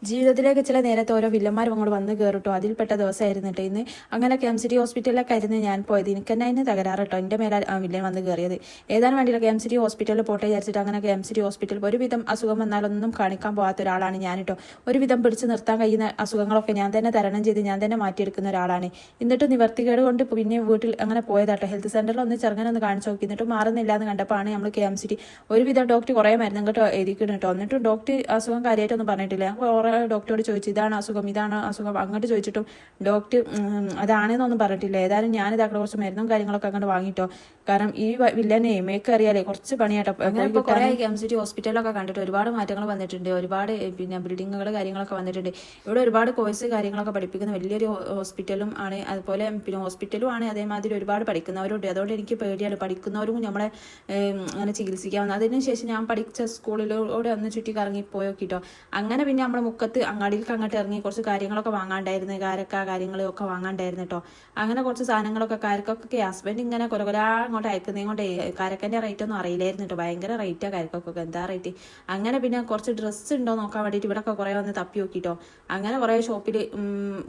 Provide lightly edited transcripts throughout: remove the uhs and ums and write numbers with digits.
ജീവിതത്തിലേക്ക് ചില നേരത്തെ ഓരോ വില്ലന്മാരും അങ്ങോട്ട് വന്ന് കയറിട്ടോ. അതിൽപ്പെട്ട ദിവസമായിരുന്നു കേട്ടോ ഇന്ന്. അങ്ങനെ KMCT ഹോസ്പിറ്റലിലൊക്കെ ആയിരുന്നു ഞാൻ പോയത്. എനിക്ക് തന്നെ അതിന് തകരാറ് കേട്ടോ. എൻ്റെ മേലെ വില്ലൻ വന്ന് കയറിയത്. ഏതാനും വേണ്ടിയില്ല KMCT ഹോസ്പിറ്റലിൽ പോട്ടെ വിചാരിച്ചിട്ട് അങ്ങനെ KMCT ഹോസ്പിറ്റലിൽ ഒരുവിധം അസുഖം വന്നാലൊന്നും കാണിക്കാൻ പോകാത്ത ഒരാളാണ് ഞാൻ കേട്ടോ. ഒരുവിധം പിടിച്ച് നിർത്താൻ കഴിയുന്ന അസുഖങ്ങളൊക്കെ ഞാൻ തന്നെ തരണം ചെയ്ത് ഞാൻ തന്നെ മാറ്റിയെടുക്കുന്ന ഒരാളാണ്. എന്നിട്ട് നിവർത്തികേട് കൊണ്ട് പിന്നെ വീട്ടിൽ അങ്ങനെ പോയതാട്ടോ. ഹെൽത്ത് സെന്ററിൽ ഒന്ന് ചെറുങ്ങനെ കാണിച്ചു നോക്കി. എന്നിട്ട് മാറുന്നില്ല എന്ന് കണ്ടപ്പോഴാണ് നമ്മൾ KMCT ഒരുവിധം ഡോക്ടർ കുറേ മരുന്നും കേട്ടോ എഴുതിക്കണം കേട്ടോ. എന്നിട്ടും ഡോക്ടർ അസുഖം കാര്യമായിട്ടൊന്നും പറഞ്ഞിട്ടില്ല. ഡോക്ടറോട് ചോദിച്ചു ഇതാണ് അസുഖം അങ്ങോട്ട് ചോദിച്ചിട്ടും ഡോക്ടർ അതാണെന്നൊന്നും പറഞ്ഞിട്ടില്ല. ഏതായാലും ഞാനിത് അവിടെ കുറച്ച് മരുന്നും കാര്യങ്ങളൊക്കെ അങ്ങോട്ട് വാങ്ങിട്ടോ. കാരണം ഈ വില്ലനെ മേക്ക് അറിയാലേ കുറച്ച് പണിയാട്ടോ. ഇപ്പോൾ കുറേ KMCT ഹോസ്പിറ്റലൊക്കെ കണ്ടിട്ട് ഒരുപാട് മാറ്റങ്ങൾ വന്നിട്ടുണ്ട്. ഒരുപാട് പിന്നെ ബിൽഡിങ്ങുകൾ കാര്യങ്ങളൊക്കെ വന്നിട്ടുണ്ട്. ഇവിടെ ഒരുപാട് കോഴ്സ് കാര്യങ്ങളൊക്കെ പഠിപ്പിക്കുന്ന വലിയൊരു ഹോസ്പിറ്റലും ആണ്. അതുപോലെ പിന്നെ ഹോസ്പിറ്റലും ആണ്. അതേമാതിരി ഒരുപാട് പഠിക്കുന്നവരുണ്ട്. അതുകൊണ്ട് എനിക്ക് പേടിയാണ്. പഠിക്കുന്നവരും നമ്മളെ അങ്ങനെ ചികിത്സിക്കാവുന്ന. അതിനുശേഷം ഞാൻ പഠിച്ച സ്കൂളിലൂടെ ഒന്ന് ചുറ്റി കറങ്ങി പോയോക്കിട്ടോ. അങ്ങനെ പിന്നെ നമ്മുടെ മുക്കത്ത് അങ്ങാടിക്ക് അങ്ങോട്ട് ഇറങ്ങി കുറച്ച് കാര്യങ്ങളൊക്കെ വാങ്ങാണ്ടായിരുന്നു. കാര്യങ്ങളൊക്കെ വാങ്ങാണ്ടായിരുന്നു കേട്ടോ. അങ്ങനെ കുറച്ച് സാധനങ്ങളൊക്കെ കാരക്കൊക്കെ ഹസ്ബൻഡ് ഇങ്ങനെ കൊല അങ്ങോട്ട് അയക്കുന്നതും കൊണ്ട് കാരക്കൻ്റെ റേറ്റ് ഒന്നും അറിയില്ലായിരുന്നു കേട്ടോ. ഭയങ്കര റേറ്റാണ് കാരക്കൊക്കെ. എന്താ റേറ്റ്. അങ്ങനെ പിന്നെ കുറച്ച് ഡ്രസ്സ് ഉണ്ടോ നോക്കാൻ വേണ്ടിയിട്ട് ഇവിടെയൊക്കെ കുറേ വന്ന് തപ്പി നോക്കിട്ടോ. അങ്ങനെ കുറേ ഷോപ്പിൽ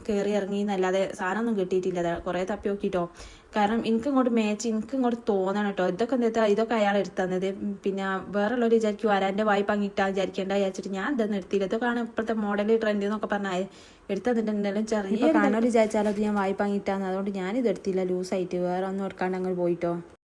കയറി ഇറങ്ങി എന്നല്ലാതെ സാധനമൊന്നും കിട്ടിയിട്ടില്ല. കുറേ തപ്പി നോക്കിട്ടോ. കാരണം എനിക്കിങ്ങോട്ട് എനിക്കിങ്ങോട്ട് തോന്നണം കേട്ടോ. ഇതൊക്കെ അയാൾ എടുത്തന്നത്. പിന്നെ വേറെയുള്ളവർ വിചാരിക്കും ആരാൻ്റെ വായ്പ അങ്ങിട്ടാ വിചാരിക്കേണ്ട വിചാരിച്ചിട്ട് ഞാൻ ഇതൊന്നും എടുത്തില്ല. ഇതൊക്കെയാണ് ഇപ്പോഴത്തെ മോഡൽ ട്രെൻഡ് എന്നൊക്കെ പറഞ്ഞാൽ എടുത്തതിട്ടുണ്ടെങ്കിലും ചെറിയ കാണാൻ വിചാരിച്ചാലോ അത് ഞാൻ വായ്പ അങ്ങിട്ടാന്ന്. അതുകൊണ്ട് ഞാനിത് എടുത്തില്ല. ലൂസായിട്ട് വേറെ ഒന്നും എടുക്കാണ്ട് അങ്ങ് പോയിട്ടോ.